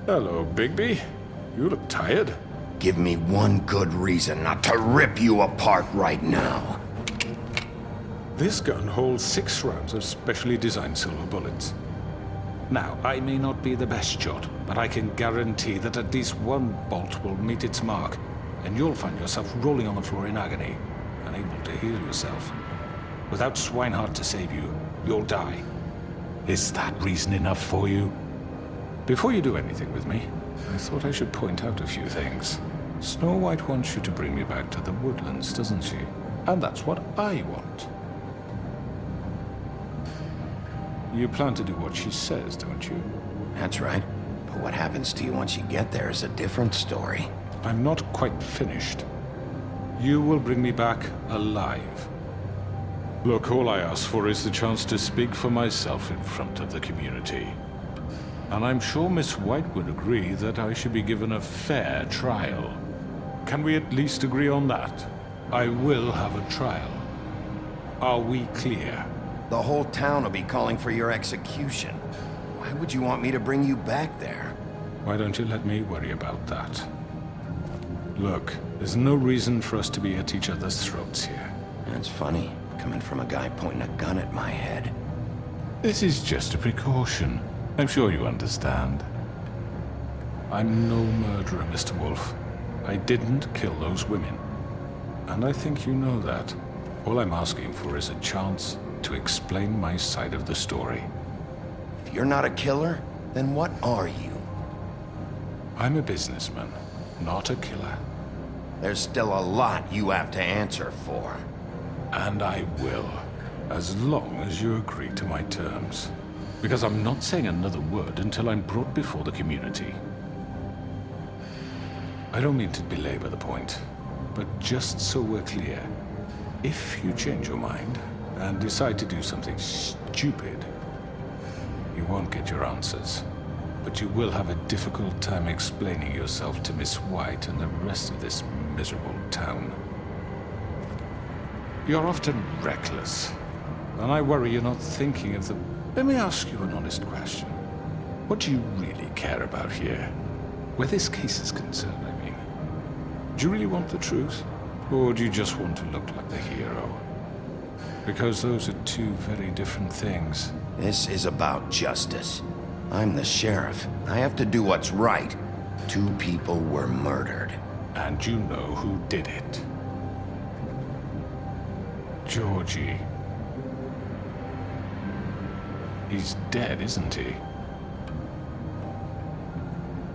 Hello, Bigby. You look tired. Give me one good reason not to rip you apart right now. This gun holds 6 rounds of specially designed silver bullets. Now, I may not be the best shot, but I can guarantee that at least one bolt will meet its mark, and you'll find yourself rolling on the floor in agony, unable to heal yourself. Without Swinehart to save you, you'll die. Is that reason enough for you? Before you do anything with me, I thought I should point out a few things. Snow White wants you to bring me back to the Woodlands, doesn't she? And that's what I want. You plan to do what she says, don't you? That's right. But what happens to you once you get there is a different story. I'm not quite finished. You will bring me back alive. Look, all I ask for is the chance to speak for myself in front of the community. And I'm sure Miss White would agree that I should be given a fair trial. Can we at least agree on that? I will have a trial. Are we clear? The whole town will be calling for your execution. Why would you want me to bring you back there? Why don't you let me worry about that? Look, there's no reason for us to be at each other's throats here. That's funny, coming from a guy pointing a gun at my head. This is just a precaution. I'm sure you understand. I'm no murderer, Mr. Wolf. I didn't kill those women. And I think you know that. All I'm asking for is a chance to explain my side of the story. If you're not a killer, then what are you? I'm a businessman, not a killer. There's still a lot you have to answer for. And I will, as long as you agree to my terms. Because I'm not saying another word until I'm brought before the community. I don't mean to belabor the point, but just so we're clear, if you change your mind and decide to do something stupid, you won't get your answers. But you will have a difficult time explaining yourself to Miss White and the rest of this miserable town. You're often reckless, and I worry you're not thinking of the... Let me ask you an honest question. What do you really care about here? Where this case is concerned, I mean. Do you really want the truth? Or do you just want to look like the hero? Because those are two very different things. This is about justice. I'm the sheriff. I have to do what's right. 2 people were murdered. And you know who did it. Georgie. He's dead, isn't he?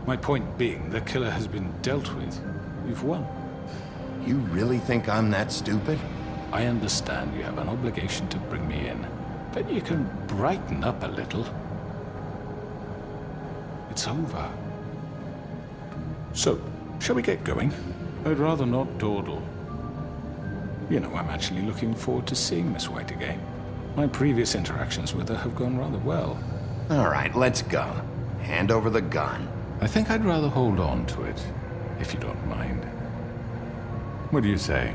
My point being, the killer has been dealt with. You've won. You really think I'm that stupid? I understand you have an obligation to bring me in, but you can brighten up a little. It's over. So, shall we get going? I'd rather not dawdle. You know, I'm actually looking forward to seeing Miss White again. My previous interactions with her have gone rather well. All right, let's go. Hand over the gun. I think I'd rather hold on to it, if you don't mind. What do you say?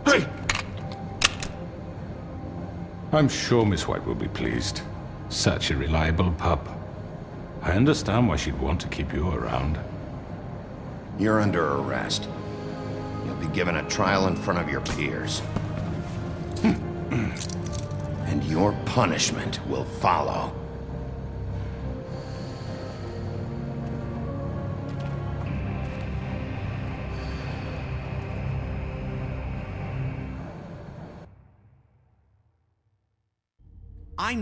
Hey! I'm sure Miss White will be pleased. Such a reliable pup. I understand why she'd want to keep you around. You're under arrest. You'll be given a trial in front of your peers. And your punishment will follow. I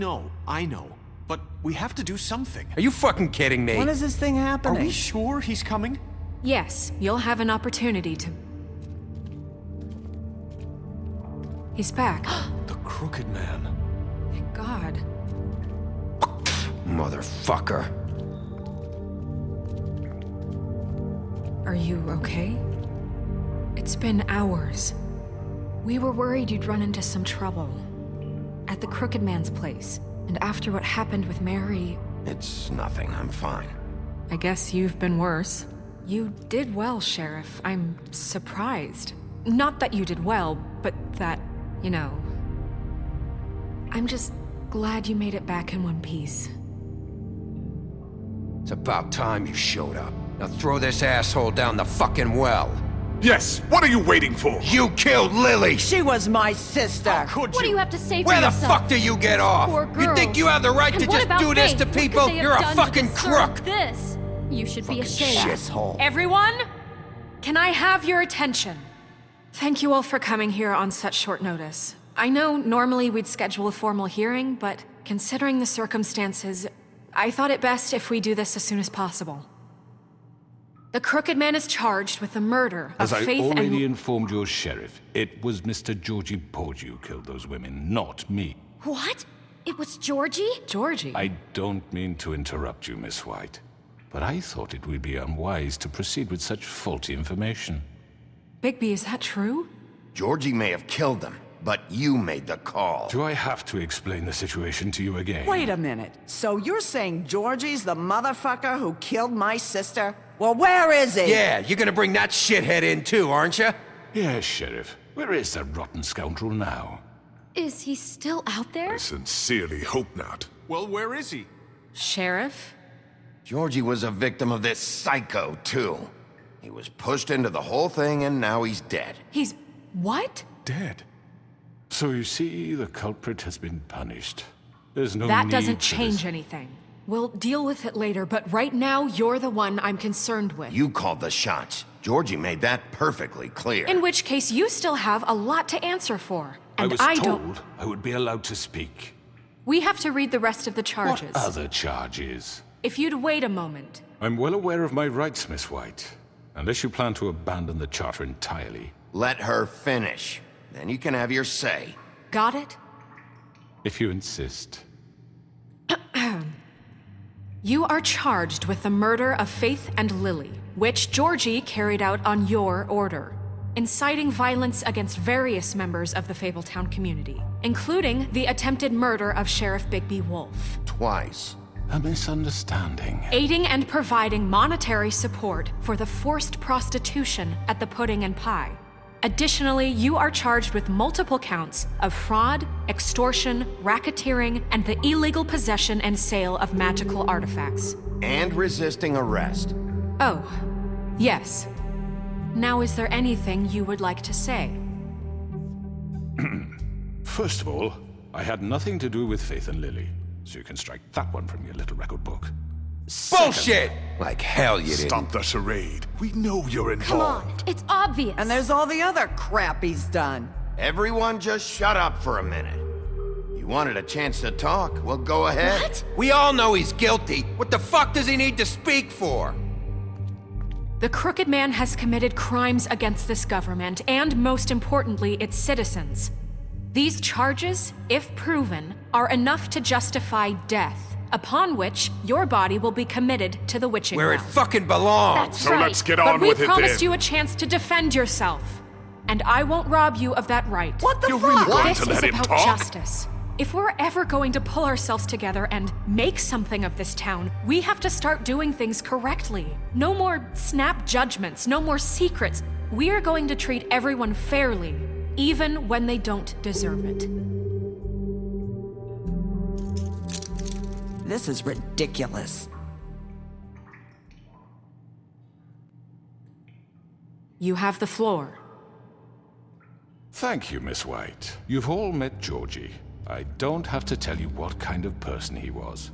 know. But we have to do something. Are you fucking kidding me? When is this thing Are happening? we sure he's coming? Yes, you'll have an opportunity to... He's back. The Crooked Man. Thank God. Motherfucker. Are you okay? It's been hours. We were worried you'd run into some trouble. At the Crooked Man's place. And after what happened with Mary... It's nothing, I'm fine. I guess you've been worse. You did well, Sheriff. I'm surprised. Not that you did well, but that, you know... I'm just glad you made it back in one piece. It's about time you showed up. Now throw this asshole down the fucking well. Yes, what are you waiting for? You killed Lily! She was my sister. Could What do you? you have to say for Where the yourself? fuck do you get off? Poor You think girls. you have the right And to what just about do this Faith? to What could people? they have You're a done to fucking deserve crook! This. You should be ashamed. Shithole. Everyone, can I have your attention? Thank you all for coming here on such short notice. I know normally we'd schedule a formal hearing, but considering the circumstances, I thought it best if we do this as soon as possible. The Crooked Man is charged with the murder of As I Faith already and... informed your sheriff, it was Mr. Georgie Porgy who killed those women, not me. What? It was Georgie? Georgie. I don't mean to interrupt you, Miss White, but I thought it would be unwise to proceed with such faulty information. Bigby, is that true? Georgie may have killed them, but you made the call. Do I have to explain the situation to you again? Wait a minute. So you're saying Georgie's the motherfucker who killed my sister? Well, where is he? Yeah, you're gonna bring that shithead in too, aren't you? Yes, Sheriff. Where is that rotten scoundrel now? Is he still out there? I sincerely hope not. Well, where is he? Sheriff? Georgie was a victim of this psycho, too. He was pushed into the whole thing and now he's dead. He's... what? Dead. So you see, the culprit has been punished. There's no That need doesn't for change this. anything. We'll deal with it later, but right now, you're the one I'm concerned with. You called the shots. Georgie made that perfectly clear. In which case, you still have a lot to answer for. I And was don't... told I would be allowed to speak. We have to read the rest of the charges. What other charges? If you'd wait a moment. I'm well aware of my rights, Miss White. Unless you plan to abandon the charter entirely. Let her finish. Then you can have your say. Got it? If you insist. You are charged with the murder of Faith and Lily, which Georgie carried out on your order, inciting violence against various members of the Fabletown community, including the attempted murder of Sheriff Bigby Wolf, Twice. A misunderstanding. aiding and providing monetary support for the forced prostitution at the Pudding and Pie. Additionally, you are charged with multiple counts of fraud, extortion, racketeering, and the illegal possession and sale of magical artifacts. And resisting arrest. Oh, yes. Now, is there anything you would like to say? First of all, I had nothing to do with Faith and Lily, so you can strike that one from your little record book. Bullshit! Like hell you didn't. Stop the charade. We know you're Come on, involved. it's obvious. And there's all the other crap he's done. Everyone just shut up for a minute. You wanted a chance to talk? Well, go ahead. What? We all know he's guilty. What the fuck does he need to speak for? The Crooked Man has committed crimes against this government and, most importantly, its citizens. These charges, if proven, are enough to justify death, upon which your body will be committed to the witching Where it well. fucking belongs. That's So right. let's get But on we with it promised then. you a chance to defend yourself, and I won't rob you of that right. What the You're fuck? really going This to is let him about talk? justice. If we're ever going to pull ourselves together and make something of this town, we have to start doing things correctly. No more snap judgments, no more secrets. We are going to treat everyone fairly, even when they don't deserve it. This is ridiculous. You have the floor. Thank you, Miss White. You've all met Georgie. I don't have to tell you what kind of person he was.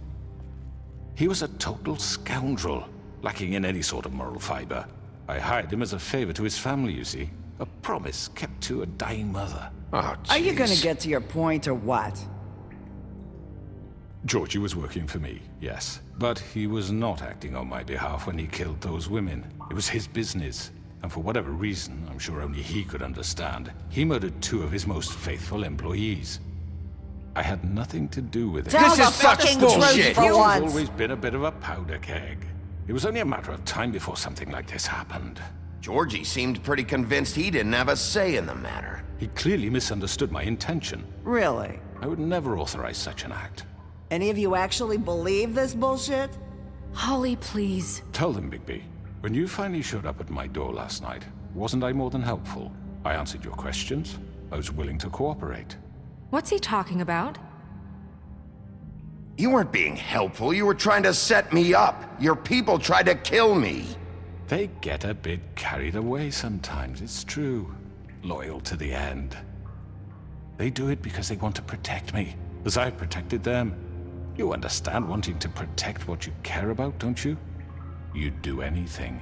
He was a total scoundrel, lacking in any sort of moral fiber. I hired him as a favor to his family, you see. A promise kept to a dying mother. Oh, Are you gonna jeez. get to your point or what? Georgie was working for me, yes. But he was not acting on my behalf when he killed those women. It was his business. And for whatever reason, I'm sure only he could understand, he murdered 2 of his most faithful employees. I had nothing to do with it. Tell This the is such fucking bullshit. truth for He's once. always been a bit of a powder keg. It was only a matter of time before something like this happened. Georgie seemed pretty convinced he didn't have a say in the matter. He clearly misunderstood my intention. Really? I would never authorize such an act. Any of you actually believe this bullshit? Holly, please. Tell them, Bigby, when you finally showed up at my door last night, wasn't I more than helpful? I answered your questions. I was willing to cooperate. What's he talking about? You weren't being helpful, you were trying to set me up. Your people tried to kill me. They get a bit carried away sometimes, it's true. Loyal to the end. They do it because they want to protect me, as I've protected them. You understand wanting to protect what you care about, don't you? You'd do anything.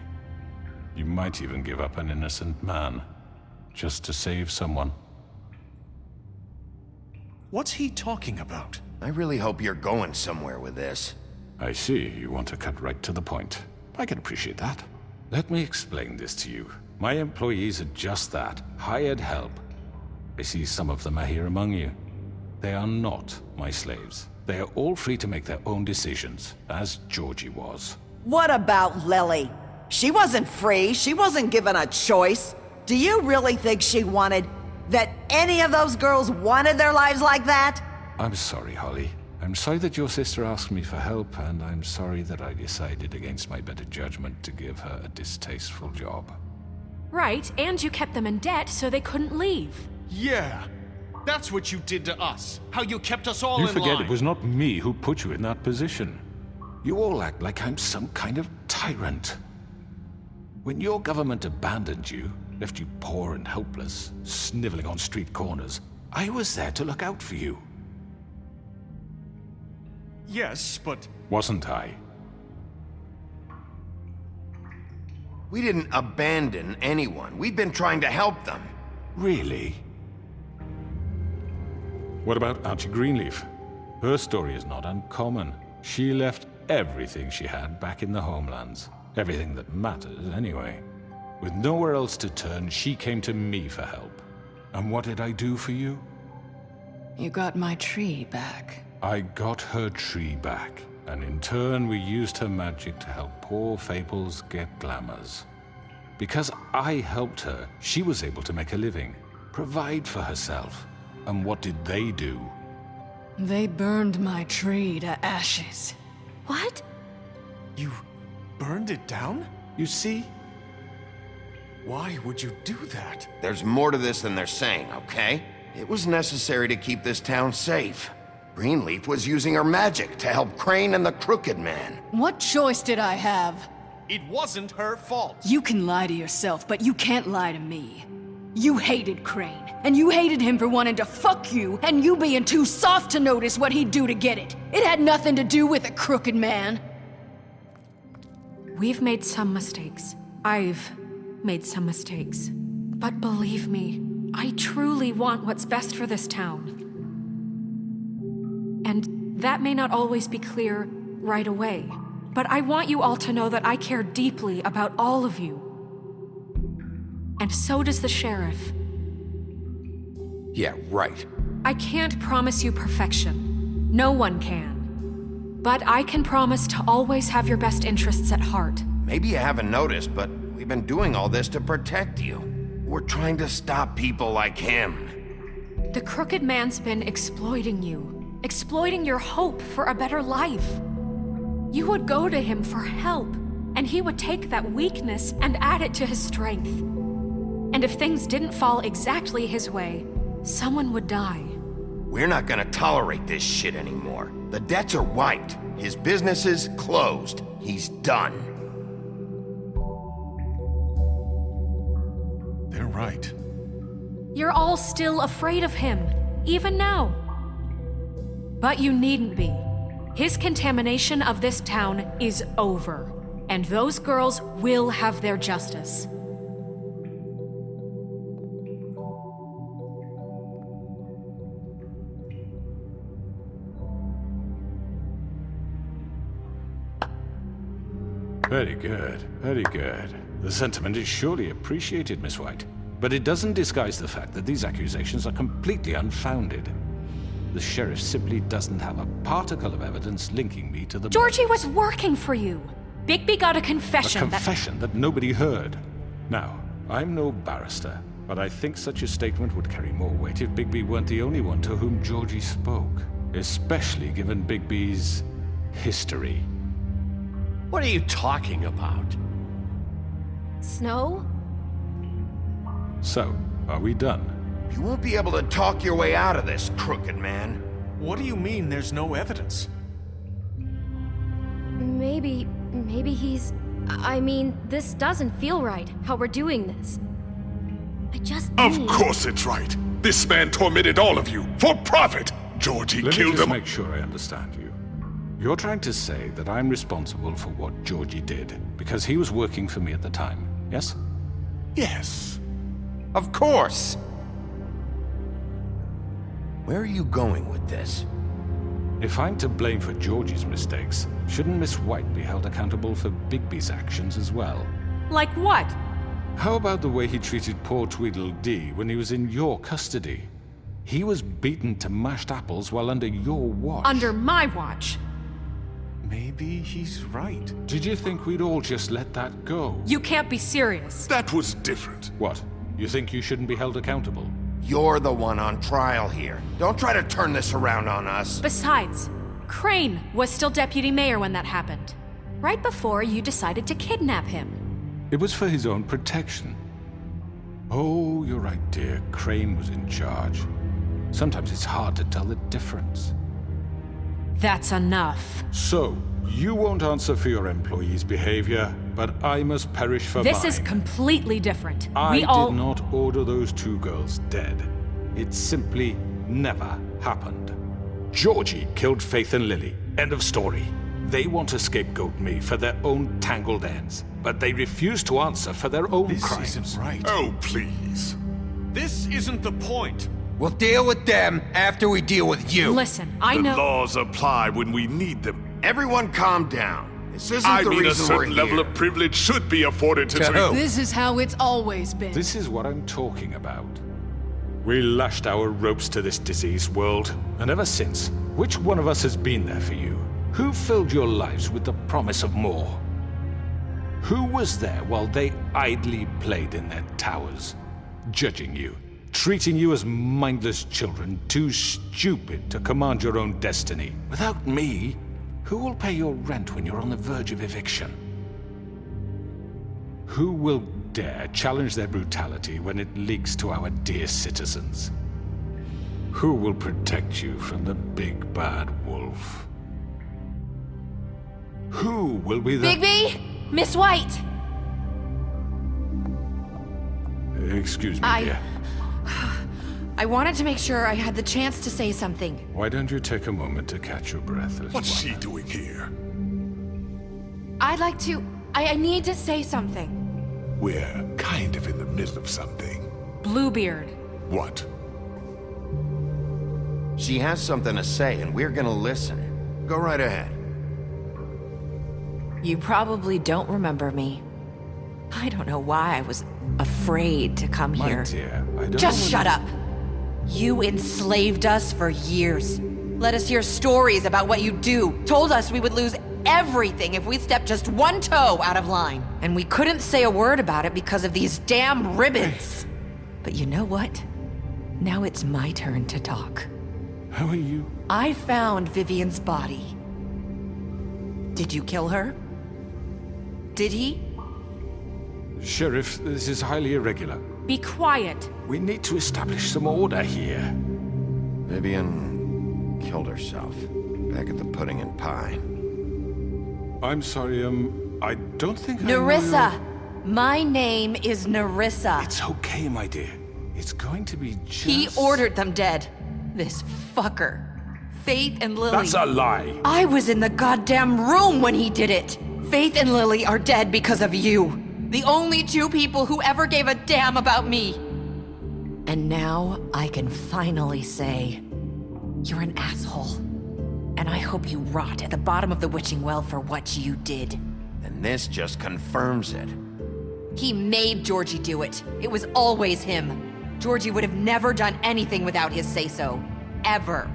You might even give up an innocent man, just to save someone. What's he talking about? I really hope you're going somewhere with this. I see you want to cut right to the point. I can appreciate that. Let me explain this to you. My employees are just that, hired help. I see some of them are here among you. They are not my slaves. They are all free to make their own decisions, as Georgie was. What about Lily? She wasn't free. She wasn't given a choice. Do you really think she wanted... that any of those girls wanted their lives like that? I'm sorry, Holly. I'm sorry that your sister asked me for help, and I'm sorry that I decided against my better judgment to give her a distasteful job. Right, and you kept them in debt so they couldn't leave. Yeah, that's what you did to us. How you kept us all in You line. forget it was not me who put you in that position. You all act like I'm some kind of tyrant. When your government abandoned you, left you poor and helpless, sniveling on street corners, I was there to look out for you. Yes, but... Wasn't I? We didn't abandon anyone. We've been trying to help them. Really? What about Archie Greenleaf? Her story is not uncommon. She left everything she had back in the homelands. Everything that matters, anyway. With nowhere else to turn, she came to me for help. And what did I do for you? You got my tree back. I got her tree back, and in turn we used her magic to help poor Fables get glamours. Because I helped her, she was able to make a living, provide for herself. And what did they do? They burned my tree to ashes. What? You burned it down? You see? Why would you do that? There's more to this than they're saying, okay? It was necessary to keep this town safe. Greenleaf was using her magic to help Crane and the Crooked Man. What choice did I have? It wasn't her fault. You can lie to yourself, but you can't lie to me. You hated Crane, and you hated him for wanting to fuck you, and you being too soft to notice what he'd do to get it. It had nothing to do with the Crooked Man. We've made some mistakes. I've made some mistakes. But believe me, I truly want what's best for this town. And that may not always be clear right away. But I want you all to know that I care deeply about all of you. And so does the sheriff. Yeah, right. I can't promise you perfection. No one can. But I can promise to always have your best interests at heart. Maybe you haven't noticed, but we've been doing all this to protect you. We're trying to stop people like him. The Crooked Man's been exploiting you. Exploiting your hope for a better life. You would go to him for help, and he would take that weakness and add it to his strength. And if things didn't fall exactly his way, someone would die. We're not gonna tolerate this shit anymore. The debts are wiped. His business is closed. He's done. They're right. You're all still afraid of him, even now. But you needn't be. His contamination of this town is over, and those girls will have their justice. Very good, very good. The sentiment is surely appreciated, Miss White. But it doesn't disguise the fact that these accusations are completely unfounded. The sheriff simply doesn't have a particle of evidence linking me to the... Georgie was working for you. Bigby got a confession A confession that nobody heard. Now, I'm no barrister, but I think such a statement would carry more weight if Bigby weren't the only one to whom Georgie spoke. Especially given Bigby's history. What are you talking about? Snow? So, are we done? You won't be able to talk your way out of this, Crooked Man. What do you mean there's no evidence? maybe he's... I mean, this doesn't feel right, how we're doing this. I just Of need... course it's right. This man tormented all of you for profit. Georgie Let me killed just them. make sure I understand you. You're trying to say that I'm responsible for what Georgie did because he was working for me at the time, yes? Yes. Of course! Where are you going with this? If I'm to blame for Georgie's mistakes, shouldn't Miss White be held accountable for Bigby's actions as well? Like what? How about the way he treated poor Tweedledee when he was in your custody? He was beaten to mashed apples while under your watch. Under my watch. Maybe he's right. Did you think we'd all just let that go? You can't be serious. That was different. What? You think you shouldn't be held accountable? You're the one on trial here. Don't try to turn this around on us. Besides, Crane was still deputy mayor when that happened. Right before you decided to kidnap him. It was for his own protection. Oh, you're right, dear. Crane was in charge. Sometimes it's hard to tell the difference. That's enough. So, you won't answer for your employees' behavior, but I must perish for This mine. is completely different. I We all... did not order those two girls dead. It simply never happened. Georgie killed Faith and Lily. End of story. They want to scapegoat me for their own tangled ends, but they refuse to answer for their own This crimes. isn't right. Oh, please. This isn't the point. We'll deal with them after we deal with you. Listen, I The know... laws apply when we need them. Everyone calm down. This isn't I the mean, a reason we're certain level here. of privilege should be afforded to To Tweedle. who? This is how it's always been. This is what I'm talking about. We lashed our ropes to this diseased world, and ever since, which one of us has been there for you? Who filled your lives with the promise of more? Who was there while they idly played in their towers, judging you, treating you as mindless children, too stupid to command your own destiny? Without me, who will pay your rent when you're on the verge of eviction? Who will dare challenge their brutality when it leaks to our dear citizens? Who will protect you from the big bad wolf? Who will be the... Bigby! Miss White! Excuse me, dear. I wanted to make sure I had the chance to say something. Why don't you take a moment to catch your breath, little What's one? she doing here? I'd like to... I need to say something. We're kind of in the middle of something. Bluebeard. What? She has something to say, and we're gonna listen. Go right ahead. You probably don't remember me. I don't know why I was afraid to come My here. dear, I don't Just know shut up! You enslaved us for years. Let us hear stories about what you do. Told us we would lose everything if we stepped just one toe out of line. And we couldn't say a word about it because of these damn ribbons. But you know what? Now it's my turn to talk. How are you? I found Vivian's body. Did you kill her? Did he? Sheriff, this is highly irregular. Be quiet. We need to establish some order here. Vivian killed herself back at the Pudding and Pie. I'm sorry, I don't think I know Nerissa! your- My name is Nerissa. It's okay, my dear. It's going to be just... He ordered them dead. This fucker. Faith and Lily. That's a lie. I was in the goddamn room when he did it. Faith and Lily are dead because of you. The only two people who ever gave a damn about me. And now I can finally say, you're an asshole. And I hope you rot at the bottom of the witching well for what you did. And this just confirms it. He made Georgie do it. It was always him. Georgie would have never done anything without his say-so. Ever.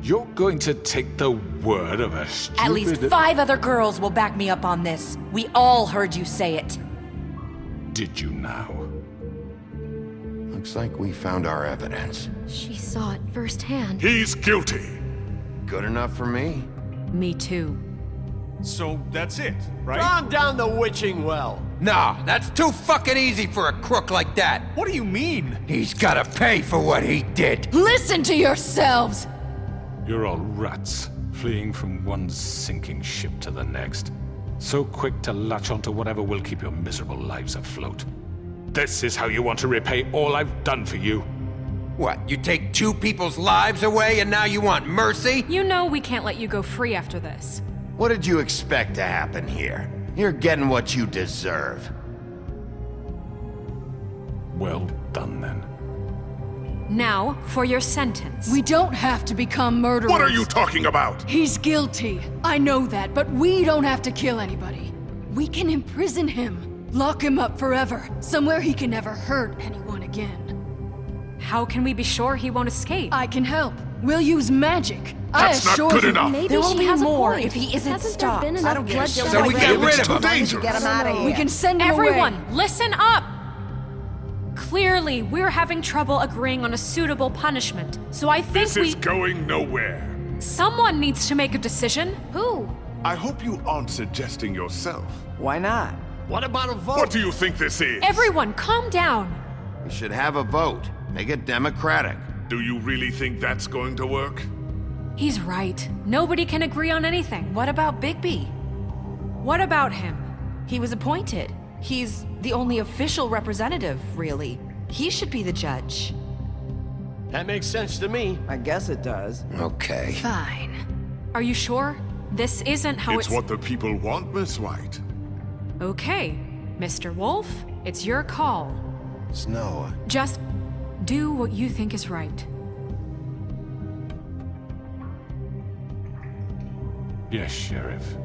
You're going to take the word of a stupid... At least 5 other girls will back me up on this. We all heard you say it. Did you now? Looks like we found our evidence. She saw it firsthand. He's guilty. Good enough for me. Me too. So that's it, right? Calm down the witching well. Nah, that's too fucking easy for a crook like that. What do you mean? He's gotta pay for what he did. Listen to yourselves! You're all rats, fleeing from one sinking ship to the next. So quick to latch onto whatever will keep your miserable lives afloat. This is how you want to repay all I've done for you? What, you take 2 people's lives away and now you want mercy? You know we can't let you go free after this. What did you expect to happen here? You're getting what you deserve. Well done, then. Now, for your sentence. We don't have to become murderers. What are you talking about? He's guilty. I know that, but we don't have to kill anybody. We can imprison him. Lock him up forever. Somewhere he can never hurt anyone again. How can we be sure he won't escape? I can help. We'll use magic. That's I not assure good you. enough. Maybe There will she be has more a point. if he isn't Hasn't stopped. there been I enough don't give a bloodshed shit. So we get rid It's of too him. dangerous. Get him out of here. We can send him Everyone, away. listen up! Clearly, we're having trouble agreeing on a suitable punishment, so I think This is going nowhere. someone needs to make a decision. Who? I hope you aren't suggesting yourself. Why not? What about a vote? What do you think this is? Everyone, calm down. We should have a vote. Make it democratic. Do you really think that's going to work? He's right. Nobody can agree on anything. What about Bigby? What about him? He was appointed. He's the only official representative, really. He should be the judge. That makes sense to me. I guess it does. Okay. Fine. Are you sure? This isn't how It's what the people want, Miss White. Okay, Mr. Wolf, it's your call. Snow. Just do what you think is right. Yes, Sheriff.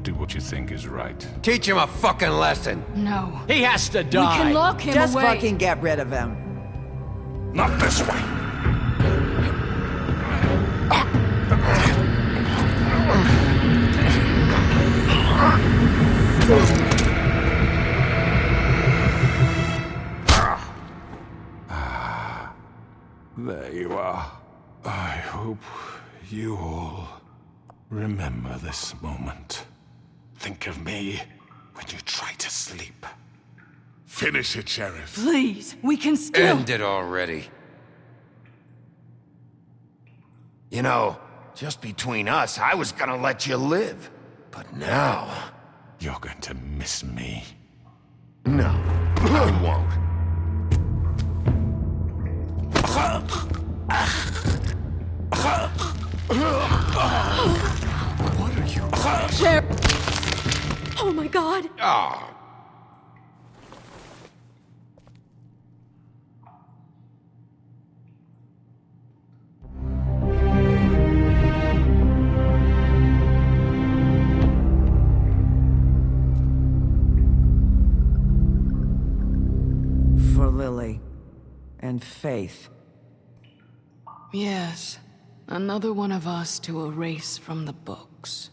Do what you think is right. Teach him a fucking lesson. No. He has to We die. can lock him Just away. fucking get rid of him. Not this way. There you are. I hope you all remember this moment. Think of me when you try to sleep. Finish it, Sheriff. Please, we can still... End it already. You know, just between us, I was gonna let you live. But now... You're going to miss me. No, I won't. What are you... Sheriff. Oh my god! Ah. For Lily. And Faith. Yes. Another one of us to erase from the books.